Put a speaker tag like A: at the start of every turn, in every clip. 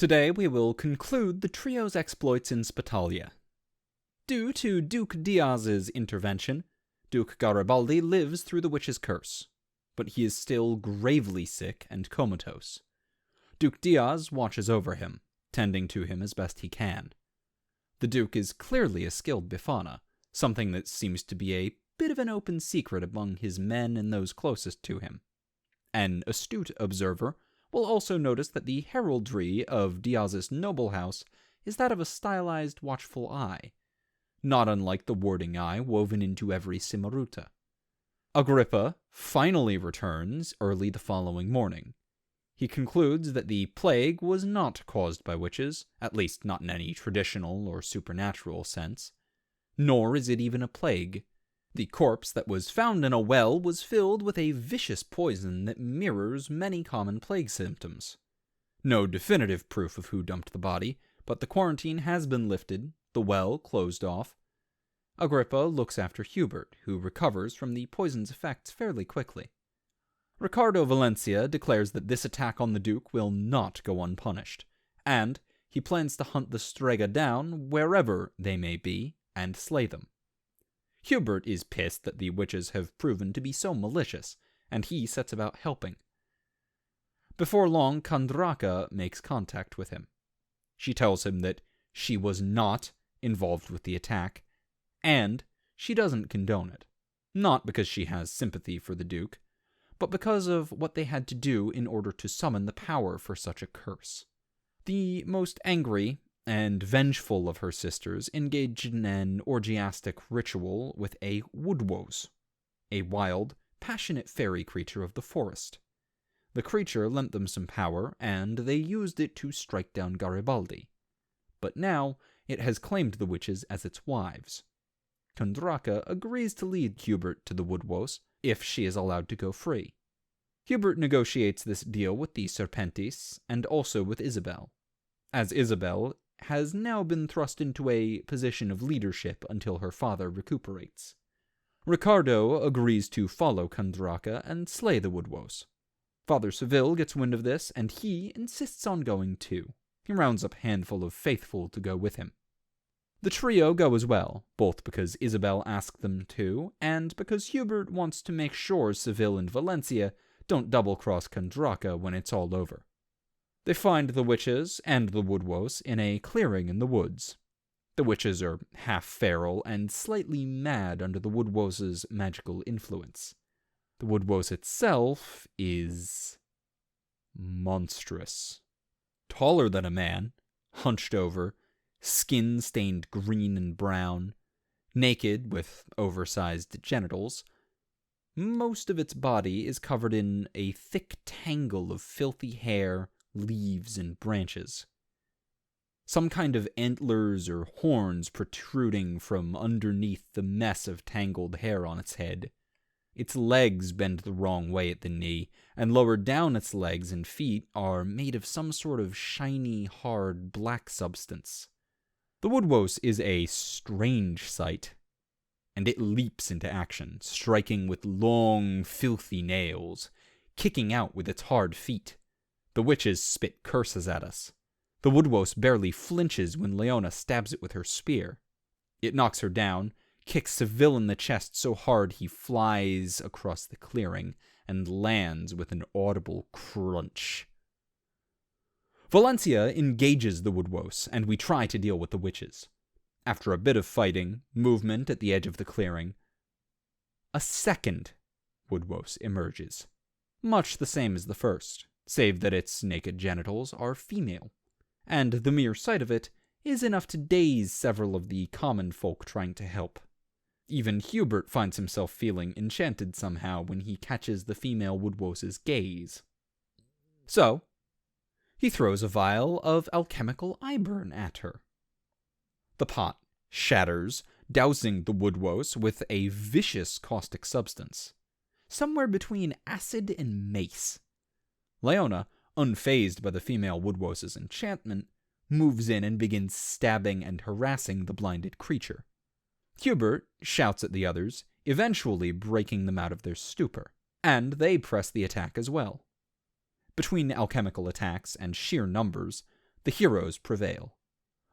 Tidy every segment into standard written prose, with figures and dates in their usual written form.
A: Today we will conclude the trio's exploits in Spitalia. Due to Duke Diaz's intervention, Duke Garibaldi lives through the witch's curse, but he is still gravely sick and comatose. Duke Diaz watches over him, tending to him as best he can. The Duke is clearly a skilled Bifana, something that seems to be a bit of an open secret among his men and those closest to him. An astute observer will also notice that the heraldry of Diaz's noble house is that of a stylized watchful eye, not unlike the warding eye woven into every Cimaruta. Agrippa finally returns early the following morning. He concludes that the plague was not caused by witches, at least not in any traditional or supernatural sense. Nor is it even a plague. The corpse that was found in a well was filled with a vicious poison that mirrors many common plague symptoms. No definitive proof of who dumped the body, but the quarantine has been lifted, the well closed off. Agrippa looks after Hubert, who recovers from the poison's effects fairly quickly. Ricardo Valencia declares that this attack on the Duke will not go unpunished, and he plans to hunt the Strega down wherever they may be and slay them. Hubert is pissed that the witches have proven to be so malicious, and he sets about helping. Before long, Kandraka makes contact with him. She tells him that she was not involved with the attack, and she doesn't condone it, not because she has sympathy for the Duke, but because of what they had to do in order to summon the power for such a curse. The most angry and vengeful of her sisters engaged in an orgiastic ritual with a woodwose, a wild, passionate fairy creature of the forest. The creature lent them some power, and they used it to strike down Garibaldi. But now it has claimed the witches as its wives. Kandraka agrees to lead Hubert to the woodwose if she is allowed to go free. Hubert negotiates this deal with the Serpentis and also with Isabel, as Isabel has now been thrust into a position of leadership until her father recuperates. Ricardo agrees to follow Kandraka and slay the woodwose. Father Seville gets wind of this, and he insists on going too. He rounds up a handful of faithful to go with him. The trio go as well, both because Isabel asked them to, and because Hubert wants to make sure Seville and Valencia don't double-cross Kandraka when it's all over. They find the witches and the woodwose in a clearing in the woods. The witches are half feral and slightly mad under the woodwose's magical influence. The woodwose itself is monstrous. Taller than a man, hunched over, skin stained green and brown, naked with oversized genitals. Most of its body is covered in a thick tangle of filthy hair, leaves, and branches. Some kind of antlers or horns protruding from underneath the mess of tangled hair on its head. Its legs bend the wrong way at the knee, and lower down its legs and feet are made of some sort of shiny, hard, black substance. The woodwose is a strange sight, and it leaps into action, striking with long, filthy nails, kicking out with its hard feet. The witches spit curses at us. The woodwose barely flinches when Leona stabs it with her spear. It knocks her down, kicks Seville in the chest so hard he flies across the clearing and lands with an audible crunch. Valencia engages the woodwose, and we try to deal with the witches. After a bit of fighting, movement at the edge of the clearing, a second woodwose emerges, much the same as the first, save that its naked genitals are female, and the mere sight of it is enough to daze several of the common folk trying to help. Even Hubert finds himself feeling enchanted somehow when he catches the female woodwose's gaze. So, he throws a vial of alchemical eyeburn at her. The pot shatters, dousing the woodwose with a vicious caustic substance, somewhere between acid and mace. Leona, unfazed by the female woodwose's enchantment, moves in and begins stabbing and harassing the blinded creature. Hubert shouts at the others, eventually breaking them out of their stupor, and they press the attack as well. Between alchemical attacks and sheer numbers, The heroes prevail.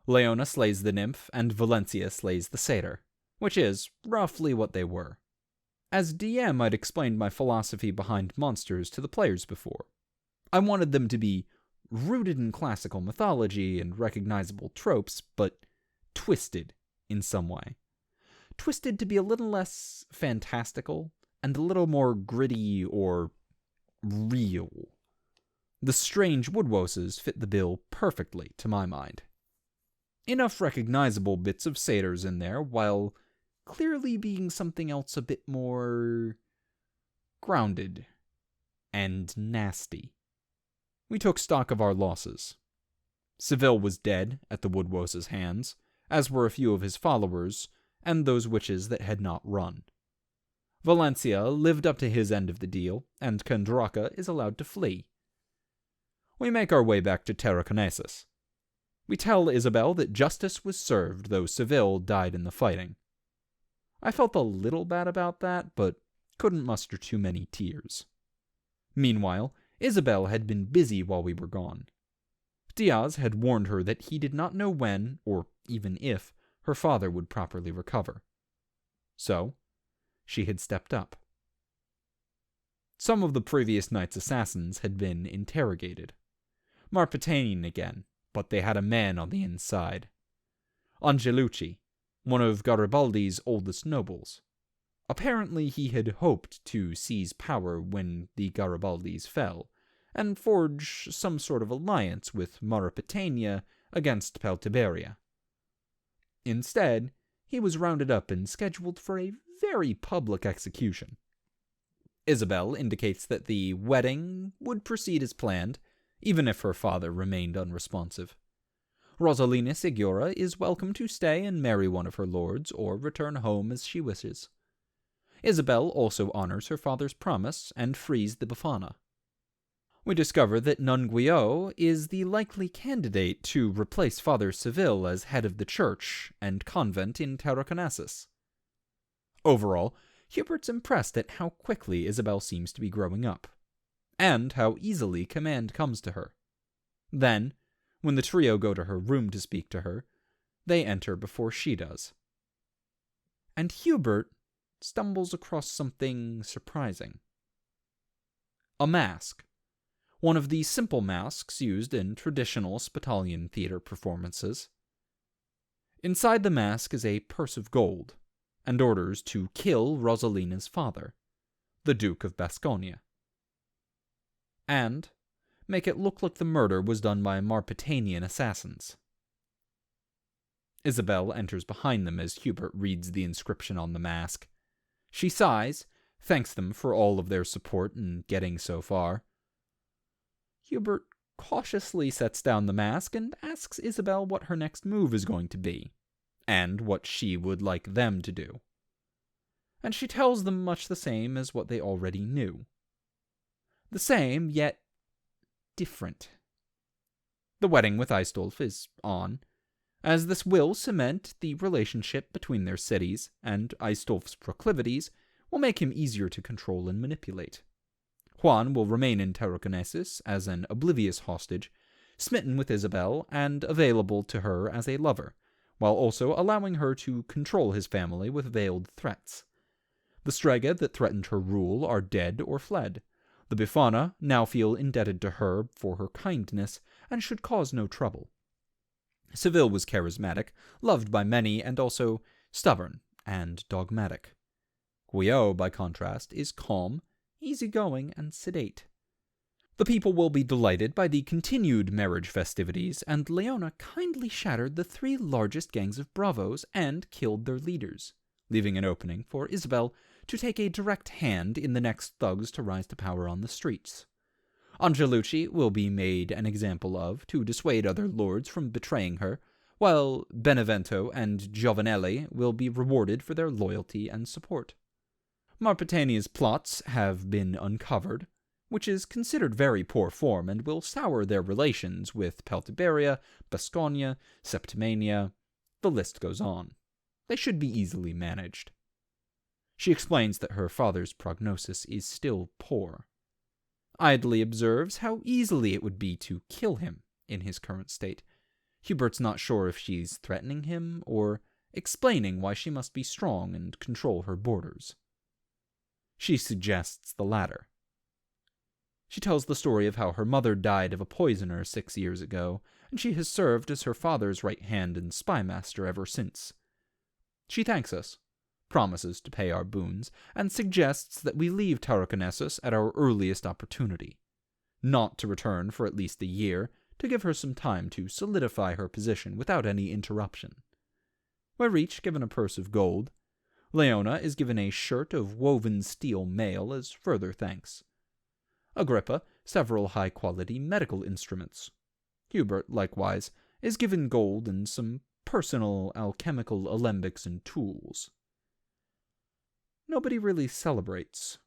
A: Leona slays the nymph, and Valencia slays the satyr, which is roughly what they were. As DM, I'd explained my philosophy behind monsters to the players before. I wanted them to be rooted in classical mythology and recognizable tropes, but twisted in some way. Twisted to be a little less fantastical and a little more gritty or real. The strange woodwoses fit the bill perfectly, to my mind. Enough recognizable bits of satyrs in there, while clearly being something else a bit more grounded and nasty. We took stock of our losses. Seville was dead at the woodwoses' hands, as were a few of his followers, and those witches that had not run. Valencia lived up to his end of the deal, and Kandraka is allowed to flee. We make our way back to Tarraconensis. We tell Isabel that justice was served, though Seville died in the fighting. I felt a little bad about that, but couldn't muster too many tears. Meanwhile, Isabel had been busy while we were gone. Diaz had warned her that he did not know when, or even if, her father would properly recover. So, she had stepped up. Some of the previous night's assassins had been interrogated. Marpetanian again, but they had a man on the inside. Angelucci, one of Garibaldi's oldest nobles. Apparently he had hoped to seize power when the Garibaldis fell, and forge some sort of alliance with Mauritania against Peltiberia. Instead, he was rounded up and scheduled for a very public execution. Isabel indicates that the wedding would proceed as planned, even if her father remained unresponsive. Rosalina Sigura is welcome to stay and marry one of her lords, or return home as she wishes. Isabel also honors her father's promise and frees the Befana. We discover that Nunguio is the likely candidate to replace Father Seville as head of the church and convent in Tarraconensis. Overall, Hubert's impressed at how quickly Isabel seems to be growing up, and how easily command comes to her. Then, when the trio go to her room to speak to her, they enter before she does. And Hubert stumbles across something surprising. A mask. One of the simple masks used in traditional Spitalian theater performances. Inside the mask is a purse of gold, and orders to kill Rosalina's father, the Duke of Basconia, and make it look like the murder was done by Marpetanian assassins. Isabel enters behind them as Hubert reads the inscription on the mask. She sighs, thanks them for all of their support in getting so far. Hubert cautiously sets down the mask and asks Isabel what her next move is going to be, and what she would like them to do. And she tells them much the same as what they already knew. The same, yet different. The wedding with Aistulf is on, as this will cement the relationship between their cities, and Aistulf's proclivities will make him easier to control and manipulate. Juan will remain in Tarraconensis as an oblivious hostage, smitten with Isabel and available to her as a lover, while also allowing her to control his family with veiled threats. The Strega that threatened her rule are dead or fled. The Befana now feel indebted to her for her kindness and should cause no trouble. Seville was charismatic, loved by many, and also stubborn and dogmatic. Guillot, by contrast, is calm, easygoing, and sedate. The people will be delighted by the continued marriage festivities, and Leona kindly shattered the 3 largest gangs of bravos and killed their leaders, leaving an opening for Isabel to take a direct hand in the next thugs to rise to power on the streets. Angelucci will be made an example of to dissuade other lords from betraying her, while Benevento and Giovanelli will be rewarded for their loyalty and support. Marpetania's plots have been uncovered, which is considered very poor form and will sour their relations with Peltiberia, Basconia, Septimania. The list goes on. They should be easily managed. She explains that her father's prognosis is still poor. Idly observes how easily it would be to kill him, in his current state. Hubert's not sure if she's threatening him or explaining why she must be strong and control her borders. She suggests the latter. She tells the story of how her mother died of a poisoner 6 years ago, and she has served as her father's right hand and spymaster ever since. She thanks us, promises to pay our boons, and suggests that we leave Tarraconensis at our earliest opportunity, not to return for at least a year, to give her some time to solidify her position without any interruption. We're each given a purse of gold. Leona is given a shirt of woven steel mail as further thanks. Agrippa, several high-quality medical instruments. Hubert, likewise, is given gold and some personal alchemical alembics and tools. Nobody really celebrates.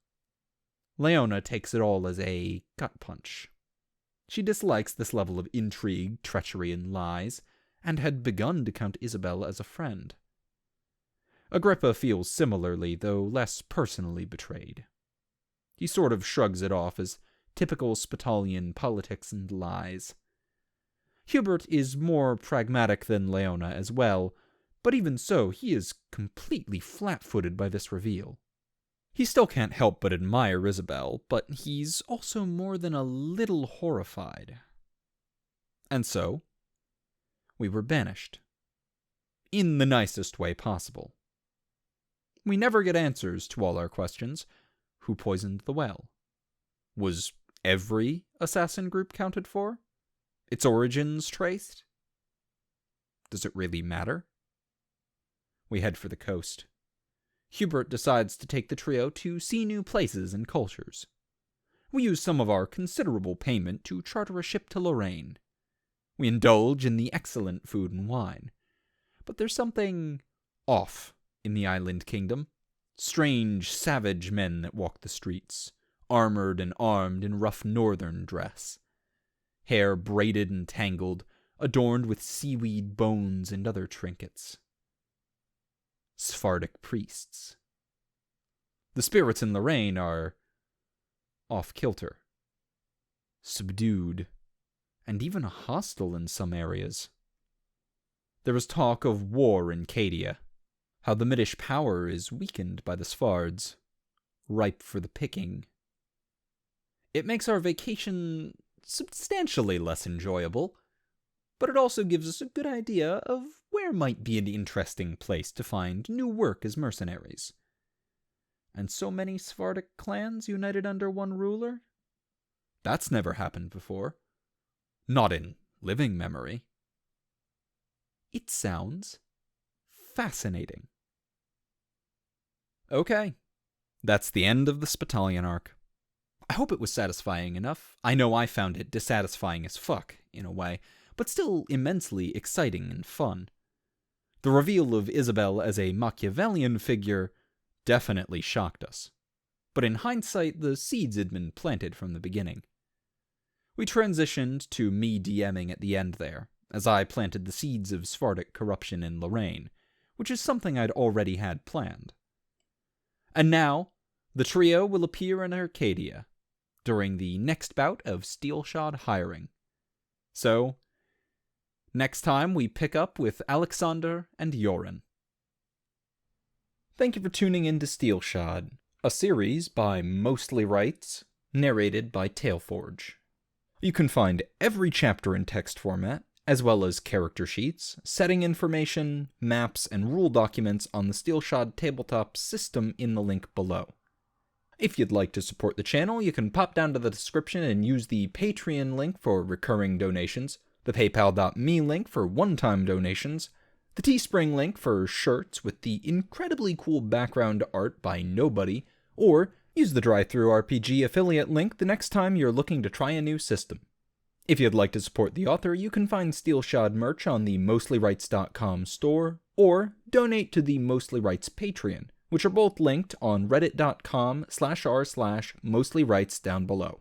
A: Leona takes it all as a gut punch. She dislikes this level of intrigue, treachery, and lies, and had begun to count Isabel as a friend. Agrippa feels similarly, though less personally betrayed. He sort of shrugs it off as typical Spitalian politics and lies. Hubert is more pragmatic than Leona as well, but even so, he is completely flat-footed by this reveal. He still can't help but admire Isabel, but he's also more than a little horrified. And so, we were banished. In the nicest way possible. We never get answers to all our questions. Who poisoned the well? Was every assassin group counted for? Its origins traced? Does it really matter? We head for the coast. Hubert decides to take the trio to see new places and cultures. We use some of our considerable payment to charter a ship to Lorraine. We indulge in the excellent food and wine. But there's something off in the island kingdom. Strange, savage men that walk the streets, armored and armed in rough northern dress. Hair braided and tangled, adorned with seaweed bones and other trinkets. Sephardic priests. The spirits in Lorraine are off-kilter, subdued, and even hostile in some areas. There is talk of war in Cadia, how the Middish power is weakened by the Sephards, ripe for the picking. It makes our vacation substantially less enjoyable, but it also gives us a good idea of where might be an interesting place to find new work as mercenaries. And so many Sephardic clans united under one ruler? That's never happened before. Not in living memory. It sounds fascinating. Okay, that's the end of the Spitalian arc. I hope it was satisfying enough. I know I found it dissatisfying as fuck, in a way, but still immensely exciting and fun. The reveal of Isabel as a Machiavellian figure definitely shocked us. But in hindsight, the seeds had been planted from the beginning. We transitioned to me DMing at the end there, as I planted the seeds of Sephardic corruption in Lorraine, which is something I'd already had planned. And now, the trio will appear in Arcadia during the next bout of Steelshod hiring. So, next time we pick up with Alexander and Yoren. Thank you for tuning in to Steelshod, a series by Mostly Rights, narrated by Tailforge. You can find every chapter in text format, as well as character sheets, setting information, maps, and rule documents on the Steelshod tabletop system in the link below. If you'd like to support the channel, you can pop down to the description and use the Patreon link for recurring donations, the PayPal.me link for one-time donations, the Teespring link for shirts with the incredibly cool background art by Nobody, or use the DriveThruRPG affiliate link the next time you're looking to try a new system. If you'd like to support the author, you can find Steelshod merch on the MostlyRights.com store, or donate to the Mostly Rights Patreon, which are both linked on reddit.com/r/mostlyrights down below.